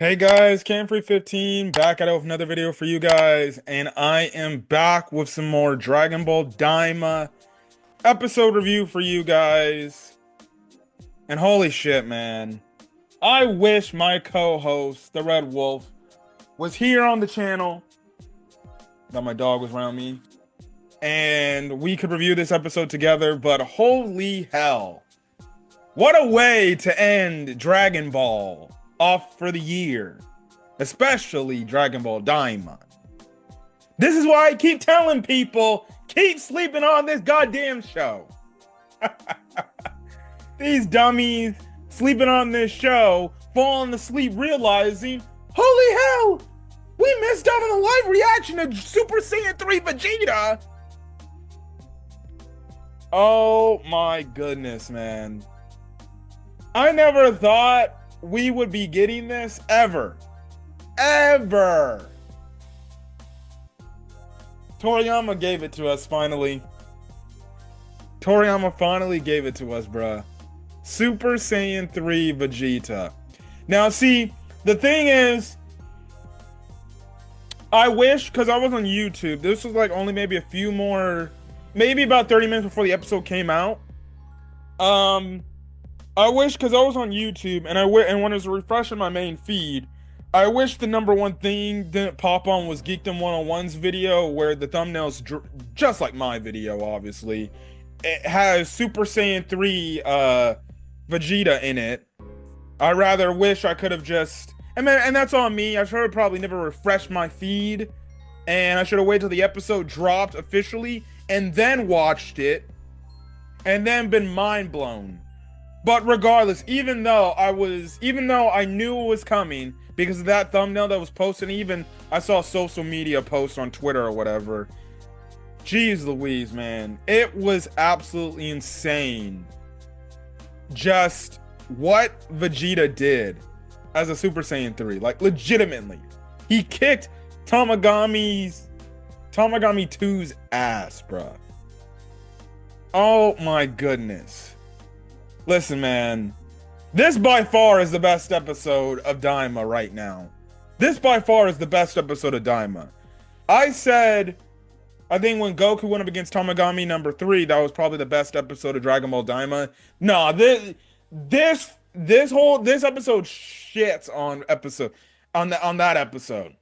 Hey guys, Camfrey15 back at it with another video for you guys, and I am back with some more Dragon Ball Daima episode review for you guys. And holy shit, man. I wish my co-host, the Red Wolf, was here on the channel. That my dog was around me. And we could review this episode together, but holy hell. What a way to end Dragon Ball off for the year, especially Dragon Ball Daima. This is why I keep telling people, keep sleeping on this goddamn show. These dummies sleeping on this show, falling asleep realizing, holy hell, we missed out on a live reaction to Super Saiyan 3 Vegeta. Oh my goodness, man. I never thought we would be getting this ever. Toriyama gave it to us finally. Toriyama finally gave it to us, bruh. Super Saiyan 3 Vegeta. Now, see, the thing is, I wish, because I was on YouTube, this was like only maybe a few more, maybe about 30 minutes before the episode came out. I wish, because I was on YouTube, and when it was refreshing my main feed, I wish the number one thing didn't pop on was Geekdom 101's video, where the thumbnail's just like my video, obviously. It has Super Saiyan 3 Vegeta in it. I rather wish I could have just... and that's on me. I should have probably never refreshed my feed, and I should have waited till the episode dropped officially, and then watched it, and then been mind blown. But regardless, even though I knew it was coming because of that thumbnail that was posted, and even I saw social media posts on Twitter or whatever. Jeez Louise, man. It was absolutely insane. Just what Vegeta did as a Super Saiyan 3. Like, legitimately. He kicked Tamagami 2's ass, bruh. Oh my goodness. Listen, man, this by far is the best episode of Daima right now. This by far is the best episode of Daima. I said, I think when Goku went up against Tamagami number 3, that was probably the best episode of Dragon Ball Daima. Nah, this episode shits on that episode.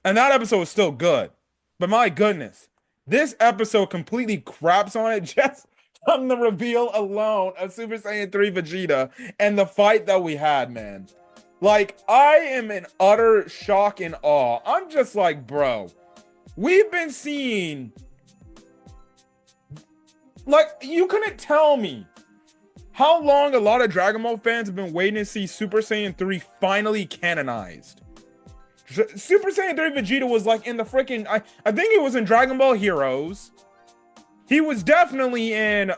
And that episode was still good. But my goodness, this episode completely craps on it just from the reveal alone of Super Saiyan 3 Vegeta and the fight that we had, man. Like, I am in utter shock and awe. I'm just like, bro, we've been seeing... like, you couldn't tell me how long a lot of Dragon Ball fans have been waiting to see Super Saiyan 3 finally canonized. Super Saiyan 3 Vegeta was like in the freaking... I think it was in Dragon Ball Heroes. He was definitely in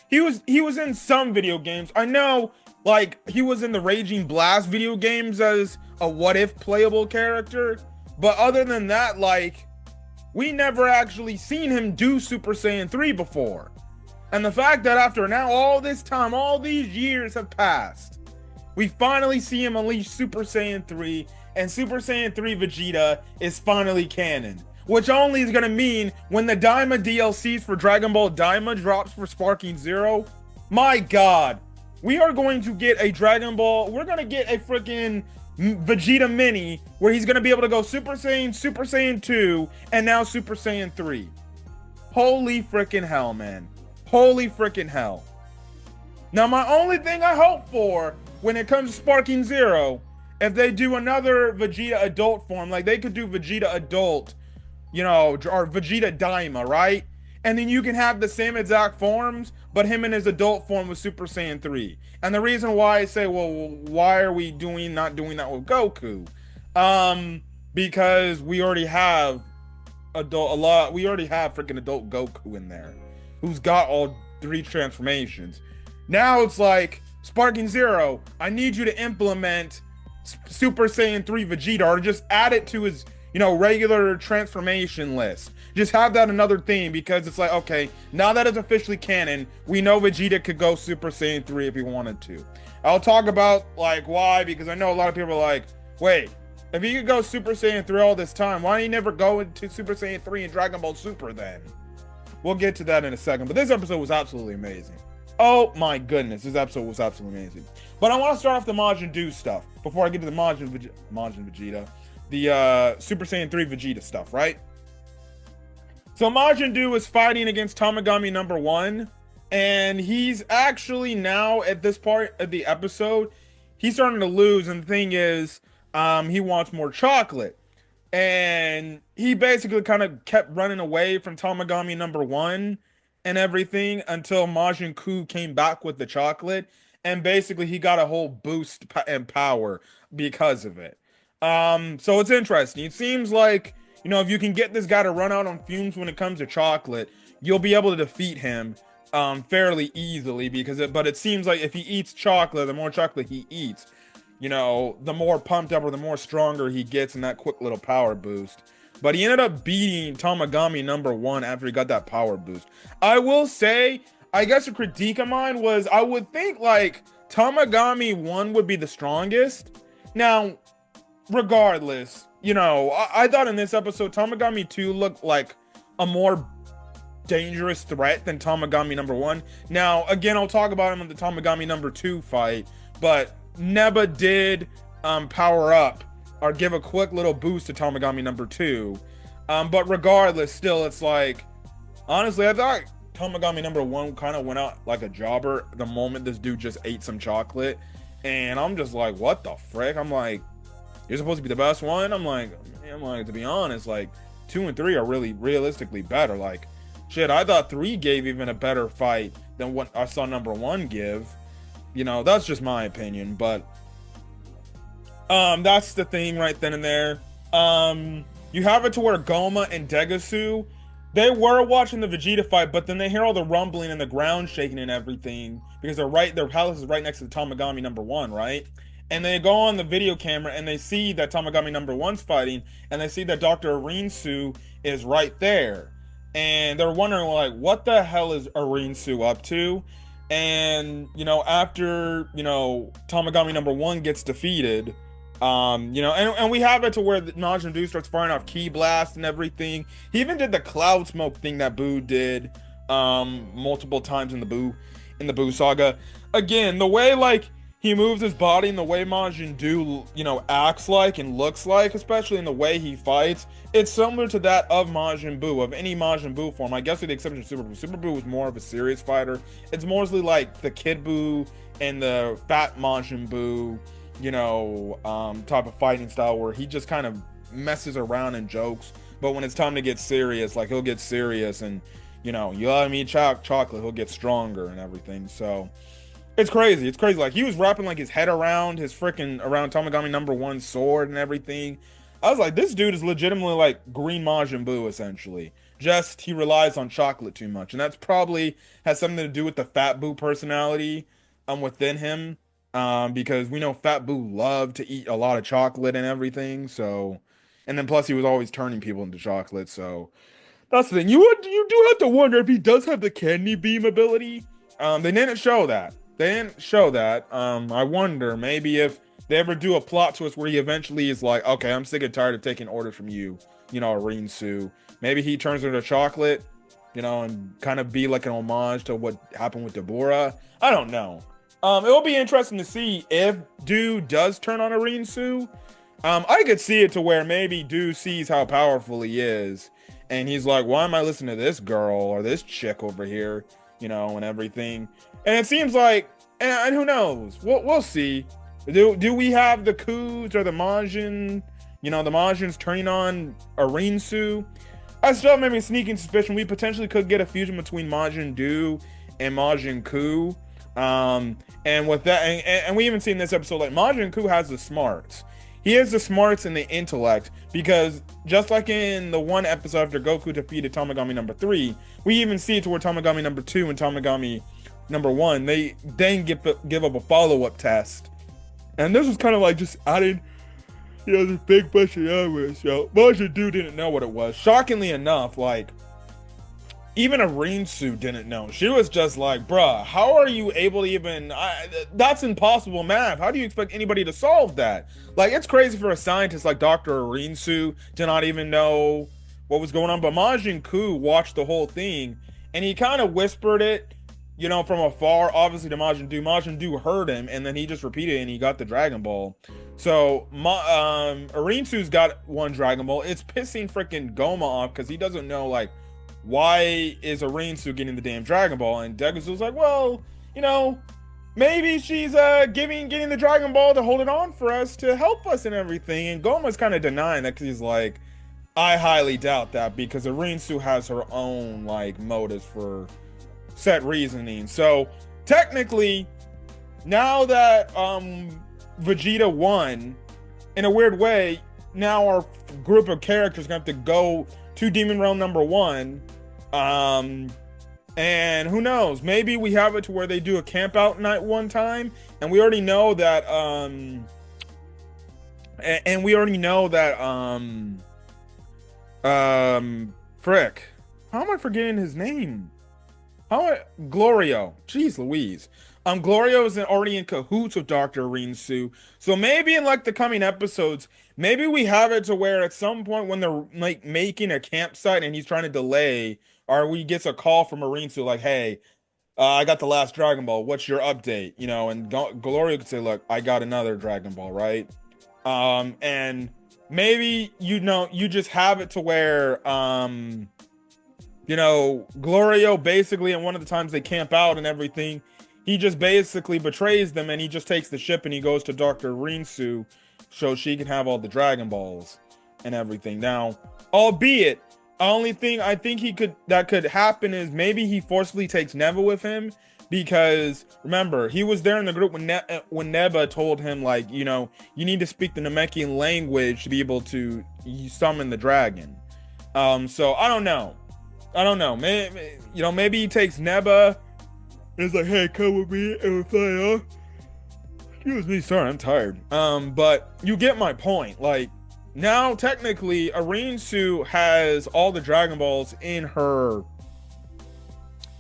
he was in some video games. I know, like, he was in the Raging Blast video games as a what if playable character, but other than that, like, we never actually seen him do Super Saiyan 3 before. And the fact that after now all this time, all these years have passed, we finally see him unleash Super Saiyan 3, and Super Saiyan 3 Vegeta is finally canon. Which only is going to mean when the Daima DLCs for Dragon Ball Daima drops for Sparking Zero, my god, we are going to get a Dragon Ball, we're going to get a freaking Vegeta Mini where he's going to be able to go Super Saiyan 2, and now Super Saiyan 3. Holy freaking hell, man. Holy freaking hell. Now, my only thing I hope for when it comes to Sparking Zero, if they do another Vegeta adult form, like they could do Vegeta adult, you know, or Vegeta Daima, right? And then you can have the same exact forms, but him in his adult form with Super Saiyan 3. And the reason why I say, well, why are we not doing that with Goku? Because we already have we already have freaking adult Goku in there, who's got all 3 transformations. Now it's like, Sparking Zero, I need you to implement Super Saiyan 3 Vegeta, or just add it to his, regular transformation list. Just have that another thing, because it's like, okay, now that it's officially canon, we know Vegeta could go Super Saiyan 3 if he wanted to. I'll talk about like why, because I know a lot of people are like, wait, if he could go Super Saiyan 3 all this time, why did he never go into Super Saiyan 3 in Dragon Ball Super then? We'll get to that in a second, but this episode was absolutely amazing. Oh my goodness, this episode was absolutely amazing. But I want to start off the Majin Buu stuff before I get to the Majin Vegeta, the Super Saiyan 3 Vegeta stuff, right? So Majin Buu is fighting against Tamagami number 1, and he's actually now at this part of the episode, he's starting to lose, and the thing is, he wants more chocolate. And he basically kind of kept running away from Tamagami number 1 and everything until Majin Buu came back with the chocolate, and basically he got a whole boost in power because of it. So it's interesting. It seems like, if you can get this guy to run out on fumes when it comes to chocolate, you'll be able to defeat him fairly easily, but it seems like if he eats chocolate, the more chocolate he eats, the more pumped up or the more stronger he gets in that quick little power boost. But he ended up beating Tamagami number 1 after he got that power boost. I will say, I guess a critique of mine was, I would think like Tamagami 1 would be the strongest. Now, regardless, I thought in this episode Tamagami 2 looked like a more dangerous threat than Tamagami number 1. Now, again, I'll talk about him in the Tamagami number 2 fight, but Neba did power up or give a quick little boost to Tamagami number 2. But regardless, still, it's like, honestly, I thought Tamagami number 1 kind of went out like a jobber the moment this dude just ate some chocolate. And I'm just like, what the frick? I'm like, you're supposed to be the best one? I'm like, to be honest, like, 2 and 3 are really realistically better. Like, shit, I thought 3 gave even a better fight than what I saw number 1 give. That's just my opinion, but that's the thing right then and there. You have it to where Goma and Degasu, they were watching the Vegeta fight, but then they hear all the rumbling and the ground shaking and everything, because their palace is right next to the Tamagami number 1, right? And they go on the video camera and they see that Tamagami number 1's fighting, and they see that Dr. Arinsu is right there. And they're wondering, like, what the hell is Arinsu up to? And, after, Tamagami number 1 gets defeated, and we have it to where Majin Buu starts firing off Ki Blast and everything. He even did the cloud smoke thing that Buu did, multiple times in the Buu saga. Again, the way, like, he moves his body and the way Majin Buu, acts like and looks like, especially in the way he fights, it's similar to that of Majin Buu, of any Majin Buu form. I guess with the exception of Super Buu. Super Buu was more of a serious fighter. It's mostly like the Kid Buu and the Fat Majin Buu, type of fighting style where he just kind of messes around and jokes. But when it's time to get serious, like, he'll get serious and, you let him eat chocolate, he'll get stronger and everything. So it's crazy. It's crazy. Like, he was wrapping like his head around around Tamagami number 1's sword and everything. I was like, this dude is legitimately like Green Majin Buu, essentially. Just he relies on chocolate too much, and that's probably has something to do with the Fat Buu personality within him. Because we know Fat Buu loved to eat a lot of chocolate and everything. So, and then plus he was always turning people into chocolate. So that's the thing. You do have to wonder if he does have the candy beam ability. They didn't show that. I wonder maybe if they ever do a plot twist where he eventually is like, okay, I'm sick and tired of taking orders from you, Arinsu. Maybe he turns into chocolate, and kind of be like an homage to what happened with Deborah. I don't know. It will be interesting to see if Buu does turn on Arinsu. I could see it to where maybe Buu sees how powerful he is, and he's like, why am I listening to this girl or this chick over here, and everything. And it seems like, and who knows? We'll see. Do we have the Kus or the Majin, the Majins turning on Arinsu? I still have maybe a sneaking suspicion we potentially could get a fusion between Majin Buu and Majin Buu. And with that, and we even see in this episode, like, Majin Buu has the smarts. He has the smarts and the intellect, because just like in the one episode after Goku defeated Tamagami number 3, we even see it to where Tamagami number 2 and Tamagami number 1, they then give up a follow-up test. And this was kind of like just adding this big bunch of numbers. So Majin Buu didn't know what it was. Shockingly enough, like, even Arinsu didn't know. She was just like, bruh, how are you able to even... that's impossible math. How do you expect anybody to solve that? Like, it's crazy for a scientist like Dr. Arinsu to not even know what was going on. But Majin Buu watched the whole thing, and he kind of whispered it, you know, from afar, obviously to Majin Buu. Majin Buu heard him, and then he just repeated it, and he got the Dragon Ball. So, Arinsu's got one Dragon Ball. It's pissing freaking Goma off, because he doesn't know, like, why is Arinsu getting the damn Dragon Ball? And Degusu's like, well, you know, maybe she's getting the Dragon Ball to hold it on for us to help us and everything. And Goma's kind of denying that, because he's like, I highly doubt that, because Arinsu has her own like motives for set reasoning. So technically, now that Vegeta won, in a weird way, now our group of characters gonna have to go to Demon Realm number 1. And who knows, maybe we have it to where they do a camp out night one time, and we already know that frick, how am I forgetting his name? Glorio, jeez Louise. Glorio is already in cahoots with Dr. Arinsu. So maybe in like the coming episodes, maybe we have it to where at some point when they're like making a campsite and he's trying to delay, or we gets a call from Arinsu like, hey, I got the last Dragon Ball. What's your update? You know, and Glorio could say, look, I got another Dragon Ball, right? And maybe, you know, you just have it to where, you know, Glorio basically, and one of the times they camp out and everything, he just basically betrays them, and he just takes the ship and he goes to Dr. Arinsu so she can have all the Dragon Balls and everything. Now, albeit, only thing I think that could happen is maybe he forcibly takes Neba with him, because remember, he was there in the group when Neba told him, like, you know, you need to speak the Namekian language to be able to summon the dragon. So I don't know. Maybe, you know, maybe he takes Neba. It's like, hey, come with me and we'll fly off. Excuse me, sorry, I'm tired. But you get my point. Like, now technically Arinsu has all the Dragon Balls in her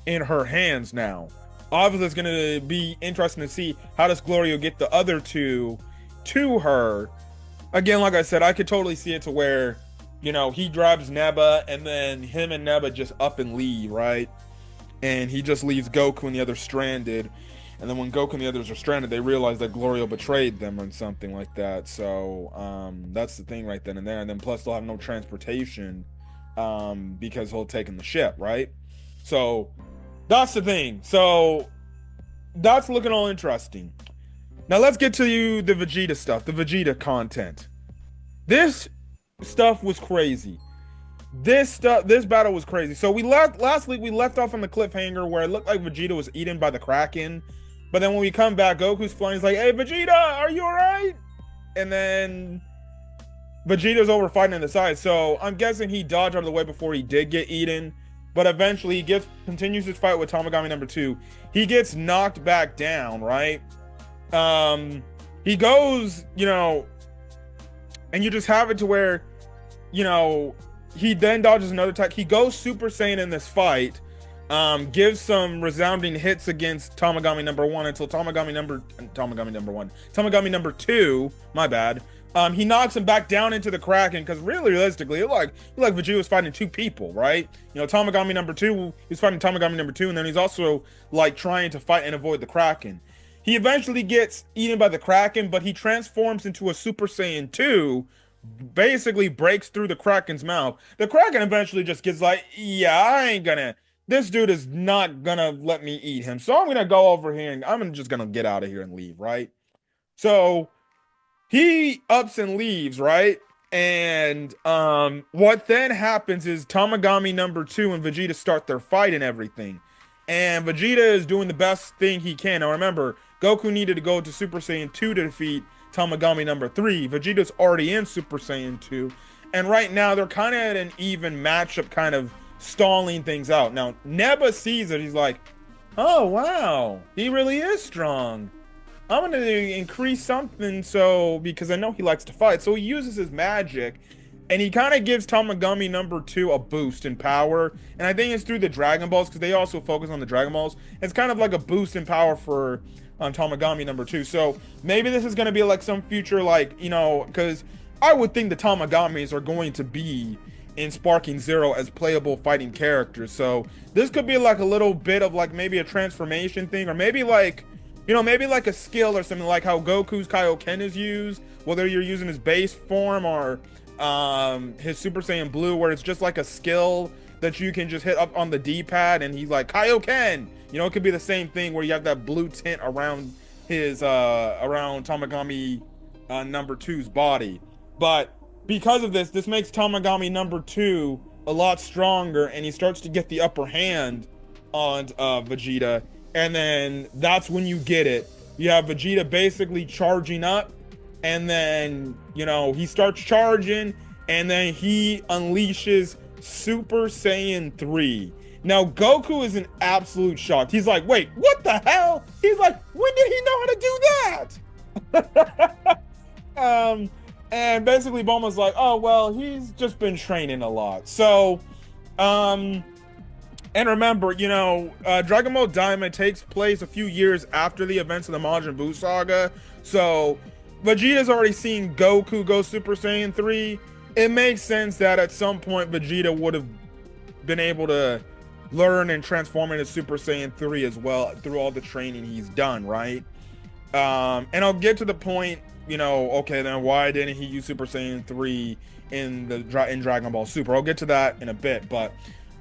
hands now. Obviously, it's gonna be interesting to see how does Glorio get the other two to her. Again, like I said, I could totally see it to where, you know, he grabs Neba and then him and Neba just up and leave, right? And he just leaves Goku and the others stranded. And then when Goku and the others are stranded, they realize that Glorio betrayed them or something like that. So that's the thing right then and there. And then plus they'll have no transportation because he'll taken the ship, right? So that's the thing. So that's looking all interesting. Now let's get to the Vegeta stuff, the Vegeta content. This stuff was crazy. This battle was crazy. So last week we left off on the cliffhanger where it looked like Vegeta was eaten by the Kraken. But then when we come back, Goku's flying. He's like, hey, Vegeta, are you all right? And then Vegeta's over fighting on the side. So I'm guessing he dodged out of the way before he did get eaten. But eventually he continues his fight with Tamagami number 2. He gets knocked back down, right? He goes, you know, and you just have it to where, you know, he then dodges another attack. He goes Super Saiyan in this fight. Gives some resounding hits against Tamagami number 1 until Tamagami number 2, my bad. He knocks him back down into the Kraken, because really realistically, it looked like Vegeta was fighting 2 people, right? You know, Tamagami number 2, he's fighting Tamagami number 2, and then he's also like trying to fight and avoid the Kraken. He eventually gets eaten by the Kraken, but he transforms into a Super Saiyan 2, basically breaks through the Kraken's mouth. The Kraken eventually just gets like, yeah, this dude is not gonna let me eat him. So I'm gonna go over here and I'm just gonna get out of here and leave, right? So he ups and leaves, right? And what then happens is Tamagami number 2 and Vegeta start their fight and everything. And Vegeta is doing the best thing he can. Now remember, Goku needed to go to Super Saiyan 2 to defeat Tamagami number 3. Vegeta's already in Super Saiyan 2. And right now they're kind of at an even matchup, kind of stalling things out. Now Neba sees it. He's like, oh wow, he really is strong. I'm gonna increase something so because I know he likes to fight. So he uses his magic, and he kind of gives Tamagami number two a boost in power. And I think it's through the Dragon Balls because they also focus on the Dragon Balls. It's kind of like a boost in power for Tamagami number two. So maybe this is gonna be like some future, like, you know, because I would think the Tamagamis are going to be in Sparking Zero as playable fighting characters. So this could be like a little bit of like maybe a transformation thing, or maybe like, you know, maybe like a skill or something, like how Goku's Kaioken is used, whether you're using his base form or his Super Saiyan Blue, where it's just like a skill that you can just hit up on the D-pad and he's like Kaioken. You know, it could be the same thing where you have that blue tint around his around Tamagami number two's body. But because of this, this makes Tamagami number two a lot stronger, and he starts to get the upper hand on Vegeta. And then that's when you get it. You have Vegeta basically charging up, and then, you know, he starts charging, and then he unleashes Super Saiyan 3. Now, Goku is in absolute shock. He's like, wait, what the hell? He's like, when did he know how to do that? And basically Bulma's like, oh, well, he's just been training a lot. So, and remember, you know, Dragonball Daima takes place a few years after the events of the Majin Buu saga. So, Vegeta's already seen Goku go Super Saiyan 3. It makes sense that at some point Vegeta would have been able to learn and transform into Super Saiyan 3 as well through all the training he's done, right? And I'll get to the point, you know, okay, then why didn't he use Super Saiyan 3 in Dragon Ball Super? I'll get to that in a bit, but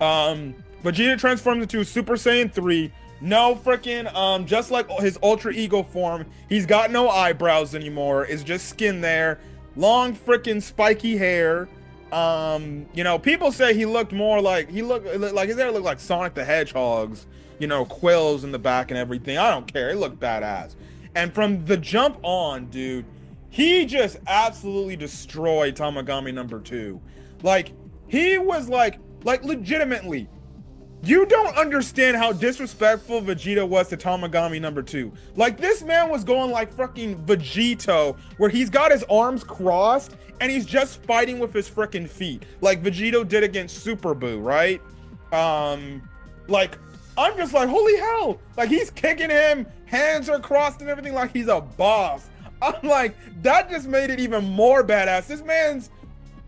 Vegeta transforms into Super Saiyan 3. No freaking, just like his Ultra Ego form, he's got no eyebrows anymore. It's just skin there. Long freaking spiky hair. You know, people say he looked more like, his hair looked like Sonic the Hedgehog's, you know, quills in the back and everything. I don't care. It looked badass. And from the jump on, dude, he just absolutely destroyed Tamagami number two. Like, he was like legitimately, you don't understand how disrespectful Vegeta was to Tamagami number two. Like, this man was going like fucking Vegito, where he's got his arms crossed and he's just fighting with his freaking feet, like Vegito did against Super Buu, right? Like, I'm just like, holy hell! Like, he's kicking him, hands are crossed and everything, like he's a boss. I'm like, that just made it even more badass. This man's,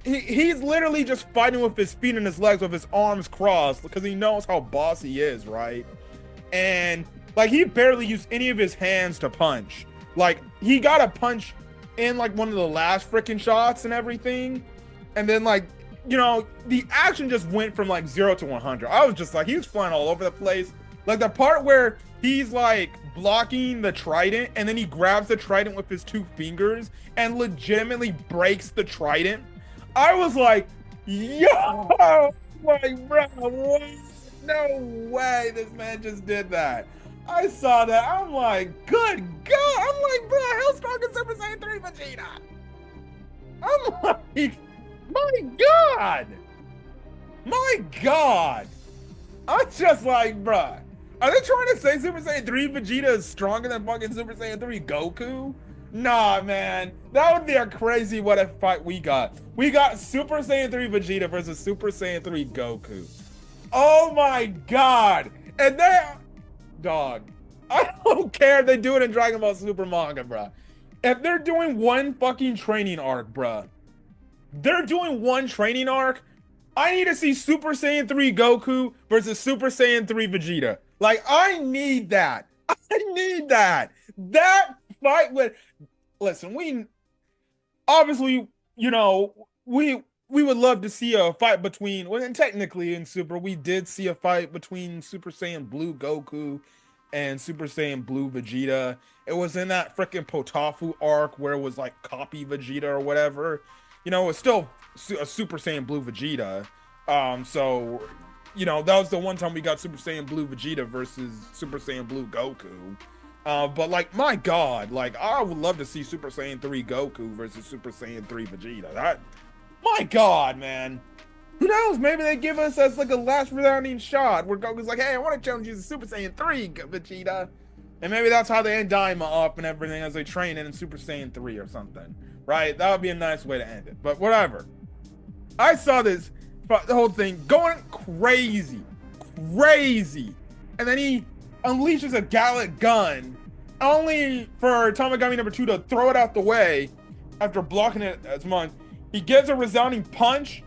he's literally just fighting with his feet and his legs with his arms crossed because he knows how boss he is, right? And like, he barely used any of his hands to punch. Like, he got a punch in like one of the last freaking shots and everything. And then, like, you know, the action just went from like 0 to 100. I was just like, he was flying all over the place. Like, the part where he's like blocking the trident and then he grabs the trident with his two fingers and legitimately breaks the trident. I was like, yo, like, bro, what? No way this man just did that. I saw that. I'm like, good God. I'm like, bro, how strong is Super Saiyan 3 Vegeta? I'm like, my God. My God. I'm just like, bruh, are they trying to say Super Saiyan 3 Vegeta is stronger than fucking Super Saiyan 3 Goku? Nah, man. That would be a crazy what if fight we got. We got Super Saiyan 3 Vegeta versus Super Saiyan 3 Goku. Oh my God. And then, dog, I don't care if they do it in Dragon Ball Super manga, bruh. If they're doing one fucking training arc, bruh, they're doing one training arc, I need to see Super Saiyan 3 Goku versus Super Saiyan 3 Vegeta. Like, I need that. I need that. That fight with, listen, we obviously, you know, we would love to see a fight between, well, and technically in Super, we did see a fight between Super Saiyan Blue Goku and Super Saiyan Blue Vegeta. It was in that freaking Potafu arc where it was like copy Vegeta or whatever. You know, it's still a Super Saiyan Blue Vegeta. So, you know, that was the one time we got Super Saiyan Blue Vegeta versus Super Saiyan Blue Goku. But like, my God, like, I would love to see Super Saiyan 3 Goku versus Super Saiyan 3 Vegeta. That, my God, man. Who knows? Maybe they give us like a last resounding shot where Goku's like, hey, I want to challenge you to Super Saiyan 3 Vegeta. And maybe that's how they end Daima off and everything as they train in Super Saiyan 3 or something. Right? That would be a nice way to end it. But whatever. I saw this, the whole thing going crazy. Crazy. And then he unleashes a Gallic gun, only for Tamagami number 2 to throw it out the way after blocking it as much. He gives a resounding punch,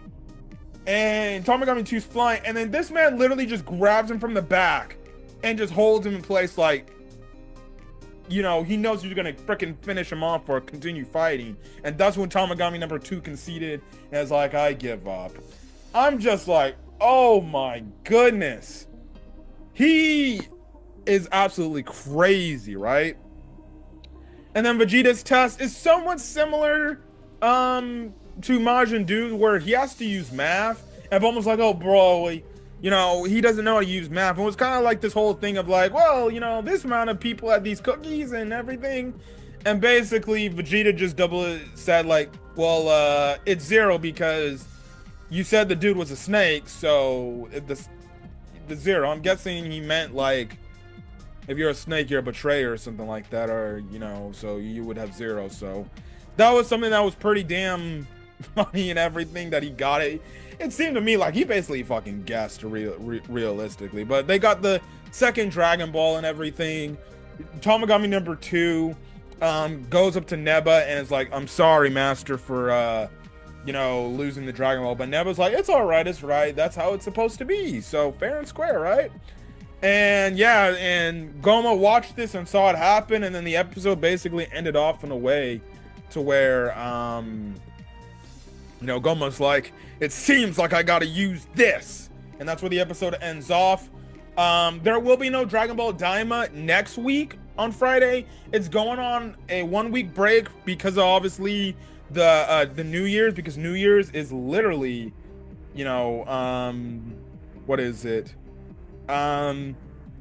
and Tamagami 2's flying, and then this man literally just grabs him from the back and just holds him in place like, you know, he knows he's gonna freaking finish him off or continue fighting. And that's when Tamagami number 2 conceded and is like, I give up. I'm just like, oh my goodness. He is absolutely crazy, right? And then Vegeta's test is somewhat similar to Majin Buu, where he has to use math. And I'm almost like, oh bro, you know, he doesn't know how to use math. And it was kind of like this whole thing of like, well, you know, this amount of people had these cookies and everything. And basically Vegeta just said like, well, it's 0 because you said the dude was a snake, so the 0. I'm guessing he meant like, if you're a snake, you're a betrayer or something like that, or, you know, so you would have 0. So that was something that was pretty damn funny and everything that he got it. It seemed to me like he basically fucking guessed realistically. But they got the second Dragon Ball and everything. Tamagami number 2 goes up to Neba and is like, I'm sorry, master, for you know, losing the Dragon Ball. But Neba's like, it's all right, it's right, that's how it's supposed to be, so fair and square, right? And yeah, and Goma watched this and saw it happen, and then the episode basically ended off in a way to where you know, Goma's like, it seems like I gotta use this, and that's where the episode ends off. There will be no Dragon Ball Daima next week on Friday. It's going on a 1-week break because of obviously the New Year's, because New Year's is literally, you know, what is it?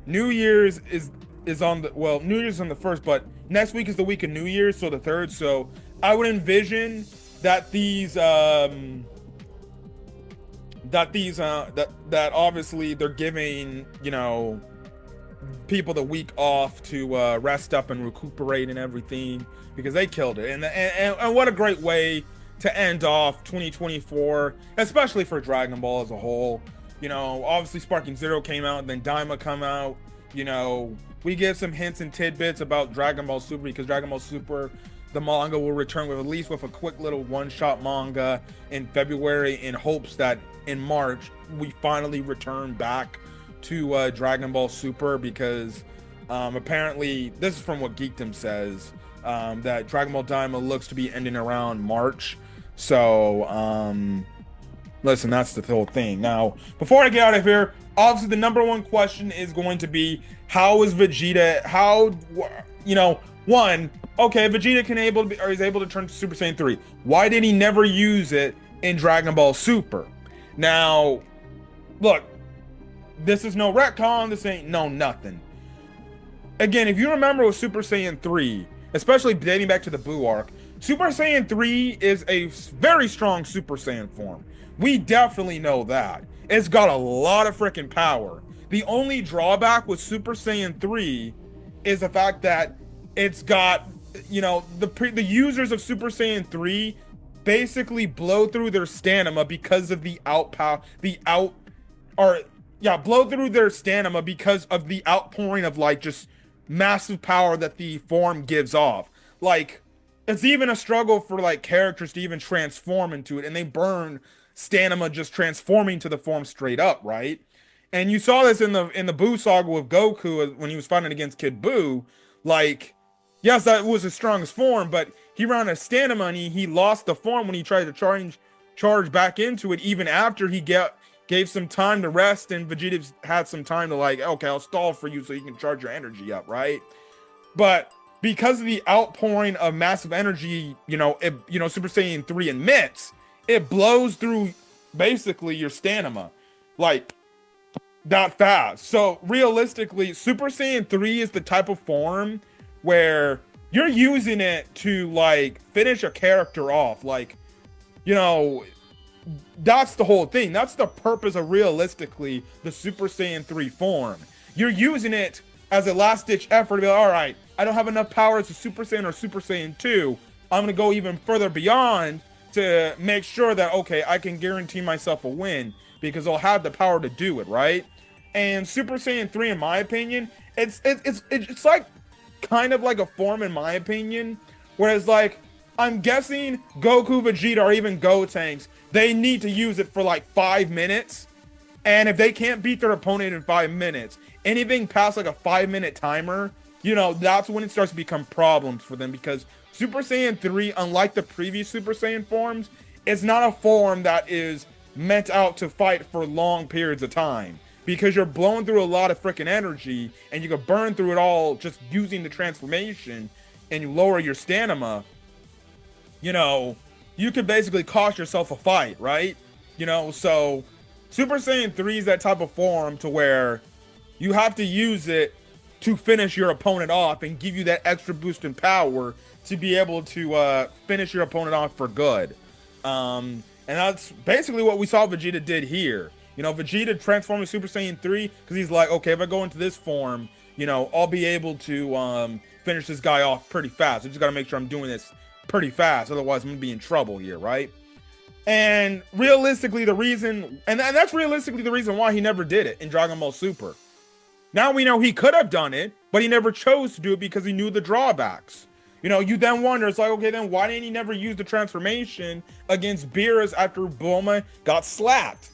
New Year's is on the, well, New Year's on the 1st, but next week is the week of New Year's, so the 3rd. So I would envision that that obviously they're giving, you know, people the week off to rest up and recuperate and everything, because they killed it. And what a great way to end off 2024, especially for Dragon Ball as a whole. You know, obviously Sparking Zero came out, and then Daima come out. You know, we give some hints and tidbits about Dragon Ball Super, because Dragon Ball Super, the manga will return with at least with a quick little one-shot manga in February, in hopes that in March we finally return back to Dragon Ball Super, because apparently, this is from what Geekdom says, that Dragon Ball Daima looks to be ending around March. So listen, that's the whole thing. Now, before I get out of here, obviously the number one question is going to be, how is Vegeta, how, you know, one, okay, Vegeta is able to turn to Super Saiyan 3. Why did he never use it in Dragon Ball Super? Now, look, this is no retcon, this ain't no nothing. Again, if you remember with Super Saiyan 3, especially dating back to the Buu arc, Super Saiyan 3 is a very strong Super Saiyan form. We definitely know that. It's got a lot of freaking power. The only drawback with Super Saiyan 3 is the fact that it's got, you know, the users of Super Saiyan 3 basically blow through their stamina because of blow through their stamina because of the outpouring of like just massive power that the form gives off. Like, it's even a struggle for like characters to even transform into it, and they burn stamina just transforming to the form straight up, right? And you saw this in the Buu saga with Goku when he was fighting against Kid Buu. Like, yes, that was his strongest form, but he ran out of stamina and he lost the form when he tried to charge back into it, even after he gave some time to rest, and Vegeta had some time to like, okay, I'll stall for you so you can charge your energy up, right? But because of the outpouring of massive energy, Super Saiyan 3 emits, it blows through basically your stamina like that fast. So realistically, Super Saiyan 3 is the type of form where you're using it to like finish a character off. Like, you know, that's the whole thing. That's the purpose of realistically the Super Saiyan 3 form. You're using it as a last-ditch effort to be like, all right, I don't have enough power as a Super Saiyan or Super Saiyan 2. I'm going to go even further beyond to make sure that, okay, I can guarantee myself a win because I'll have the power to do it, right? And Super Saiyan 3, in my opinion, it's like kind of like a form, in my opinion, whereas like I'm guessing Goku, Vegeta, or even Gotenks, they need to use it for like 5 minutes, and if they can't beat their opponent in 5 minutes, anything past like a 5-minute timer, you know, that's when it starts to become problems for them, because Super Saiyan 3, unlike the previous Super Saiyan forms, is not a form that is meant out to fight for long periods of time, because you're blowing through a lot of freaking energy and you can burn through it all just using the transformation, and you lower your stamina. You know, you could basically cost yourself a fight, right? You know, so Super Saiyan 3 is that type of form to where you have to use it to finish your opponent off and give you that extra boost in power to be able to finish your opponent off for good. And that's basically what we saw Vegeta did here. You know, Vegeta transformed to Super Saiyan 3 because he's like, okay, if I go into this form, you know, I'll be able to finish this guy off pretty fast. I just got to make sure I'm doing this pretty fast. Otherwise, I'm going to be in trouble here, right? And realistically, the reason, and that's realistically the reason why he never did it in Dragon Ball Super. Now we know he could have done it, but he never chose to do it because he knew the drawbacks. You know, you then wonder, it's like, okay, then why didn't he never use the transformation against Beerus after Bulma got slapped?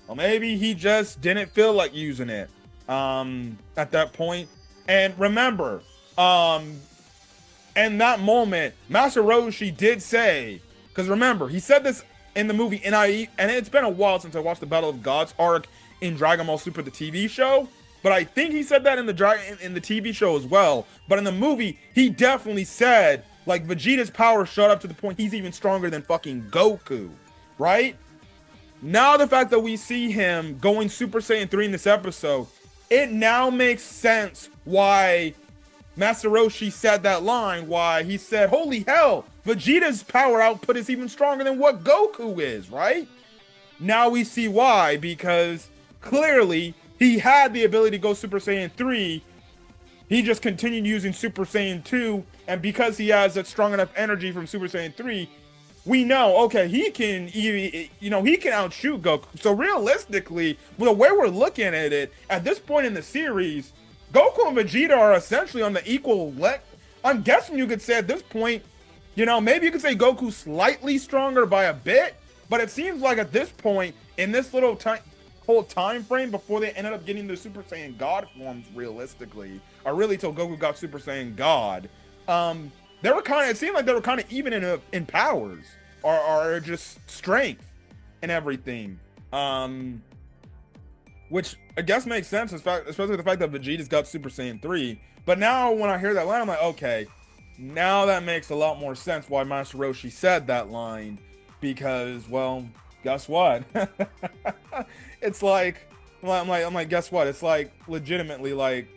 Well, maybe he just didn't feel like using it at that point. And remember, in that moment, Master Roshi did say, because remember, he said this in the movie, and it's been a while since I watched the Battle of Gods arc in Dragon Ball Super, the TV show. But I think he said that in the TV show as well. But in the movie, he definitely said, like, Vegeta's power shot up to the point he's even stronger than fucking Goku, right? Now the fact that we see him going Super Saiyan 3 in this episode, it now makes sense why Master Roshi said that line, why he said, holy hell, Vegeta's power output is even stronger than what Goku is, right? Now we see why, because clearly he had the ability to go Super Saiyan 3. He just continued using Super Saiyan 2. And because he has that strong enough energy from Super Saiyan 3, we know, okay, he can, you know, he can outshoot Goku. So realistically, the way we're looking at it, at this point in the series, Goku and Vegeta are essentially on the equal level. I'm guessing you could say at this point, you know, maybe you could say Goku's slightly stronger by a bit. But it seems like at this point, in this little whole time frame before they ended up getting the Super Saiyan God forms, realistically, or really till Goku got Super Saiyan God, they were kind of, it seemed like they were kind of even in powers or just strength and everything, which I guess makes sense, especially the fact that Vegeta's got Super Saiyan 3. But now when I hear that line, I'm like, okay, now that makes a lot more sense why Master Roshi said that line, because, well, guess what? It's like, I'm like, guess what? It's like, legitimately, like,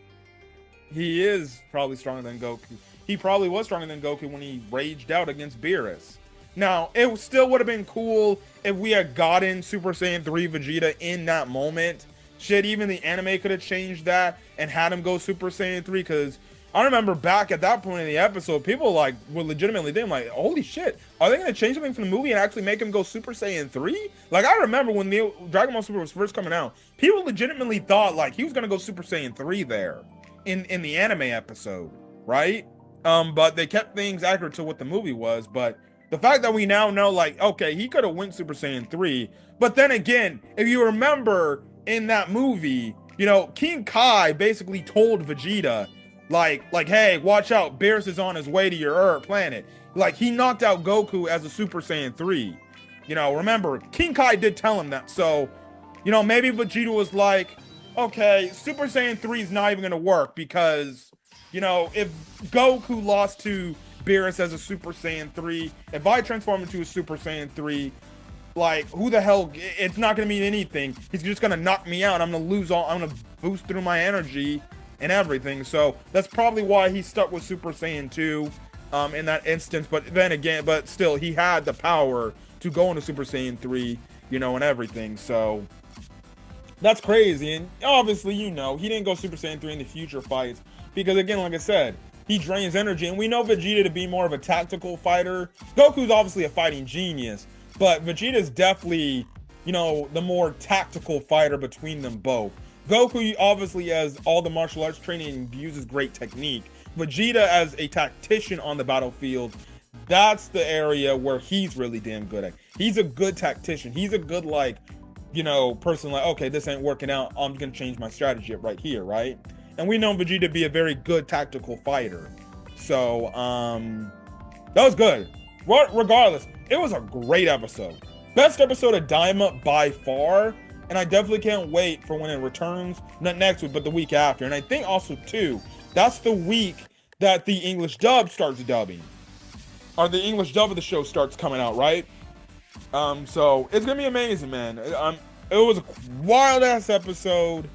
he is probably stronger than Goku. He probably was stronger than Goku when he raged out against Beerus. Now, it still would have been cool if we had gotten Super Saiyan 3 Vegeta in that moment. Shit, even the anime could have changed that and had him go Super Saiyan 3, because I remember back at that point in the episode, people like were legitimately thinking like, holy shit, are they going to change something from the movie and actually make him go Super Saiyan 3? Like, I remember when the Dragon Ball Super was first coming out, people legitimately thought like he was going to go Super Saiyan 3 there in the anime episode, right? But they kept things accurate to what the movie was. But the fact that we now know, like, okay, he could have went Super Saiyan 3. But then again, if you remember in that movie, you know, King Kai basically told Vegeta, like, hey, watch out, Beerus is on his way to your planet. Like, he knocked out Goku as a Super Saiyan 3. You know, remember, King Kai did tell him that. So, you know, maybe Vegeta was like, okay, Super Saiyan 3 is not even going to work because, you know, if Goku lost to Beerus as a Super Saiyan 3, if I transform into a Super Saiyan 3, like, who the hell, it's not going to mean anything. He's just going to knock me out. I'm going to lose all, I'm going to boost through my energy and everything. So that's probably why he stuck with Super Saiyan 2 in that instance. But then again, but still, he had the power to go into Super Saiyan 3, you know, and everything. So That's crazy. And obviously, you know, he didn't go Super Saiyan 3 in the future fights because, again, like I said, he drains energy. And we know Vegeta to be more of a tactical fighter. Goku's obviously a fighting genius, but Vegeta's definitely, you know, the more tactical fighter between them both. Goku obviously has all the martial arts training and uses great technique. Vegeta as a tactician on the battlefield, that's the area where he's really damn good at. He's a good tactician. He's a good, like, you know, person like, okay, this ain't working out. I'm gonna change my strategy right here, right? And we know Vegeta to be a very good tactical fighter. So, that was good. Regardless, it was a great episode. Best episode of Daima by far. And I definitely can't wait for when it returns. Not next week, but the week after. And I think also, too, that's the week that the English dub starts dubbing. Or the English dub of the show starts coming out, right? So it's gonna be amazing, man. It was a wild ass episode.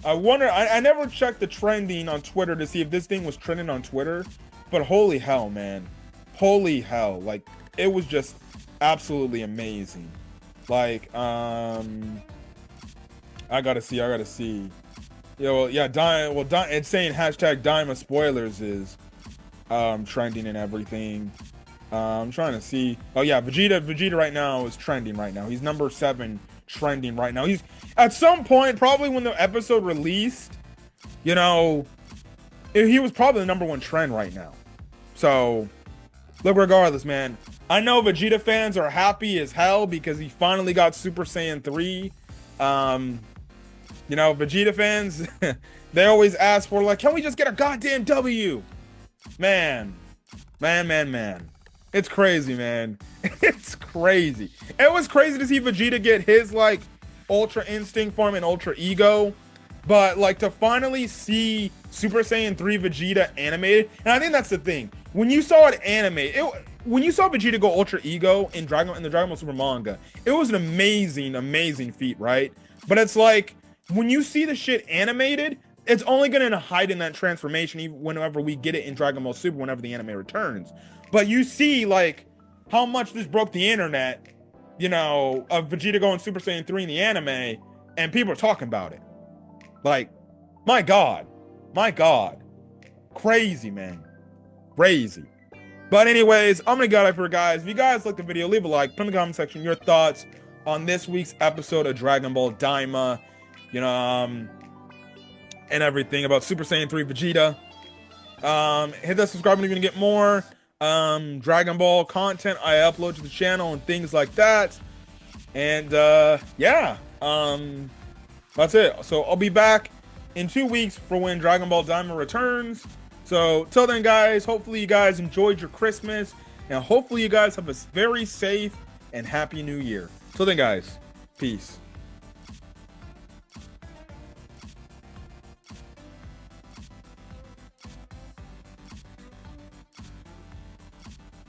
I wonder, I never checked the trending on Twitter to see if this thing was trending on Twitter, but holy hell, man. Holy hell. Like, it was just absolutely amazing. Like, I gotta see. Yeah, well, yeah, it's saying hashtag Daima spoilers is trending and everything. I'm trying to see. Oh yeah, Vegeta right now is trending right now. He's number 7 trending right now. He's at some point, probably when the episode released, you know, he was probably the number 1 trend right now. So, look, regardless, man, I know Vegeta fans are happy as hell because he finally got Super Saiyan 3. You know, Vegeta fans, they always ask for, like, can we just get a goddamn W? Man. It's crazy, man. It's crazy. It was crazy to see Vegeta get his, like, Ultra Instinct form and Ultra Ego. But, like, to finally see Super Saiyan 3 Vegeta animated, and I think that's the thing. When you saw it animated, when you saw Vegeta go Ultra Ego in the Dragon Ball Super manga, it was an amazing feat, right? But it's like, when you see the shit animated, it's only going to hide in that transformation even whenever we get it in Dragon Ball Super, whenever the anime returns. But you see, like, how much this broke the internet, you know, of Vegeta going Super Saiyan 3 in the anime, and people are talking about it. Like, my God. Crazy, man. Crazy. But anyways, I'm gonna get out for guys. If you guys liked the video, leave a like, put in the comment section your thoughts on this week's episode of Dragon Ball Daima, you know, and everything about Super Saiyan 3 Vegeta. Hit that subscribe button if you're gonna get more Dragon Ball content I upload to the channel and things like that. And yeah, that's it. So I'll be back in 2 weeks for when Dragon Ball Daima returns. So till then, guys, hopefully you guys enjoyed your Christmas, and hopefully you guys have a very safe and happy new year. Till then, guys, peace.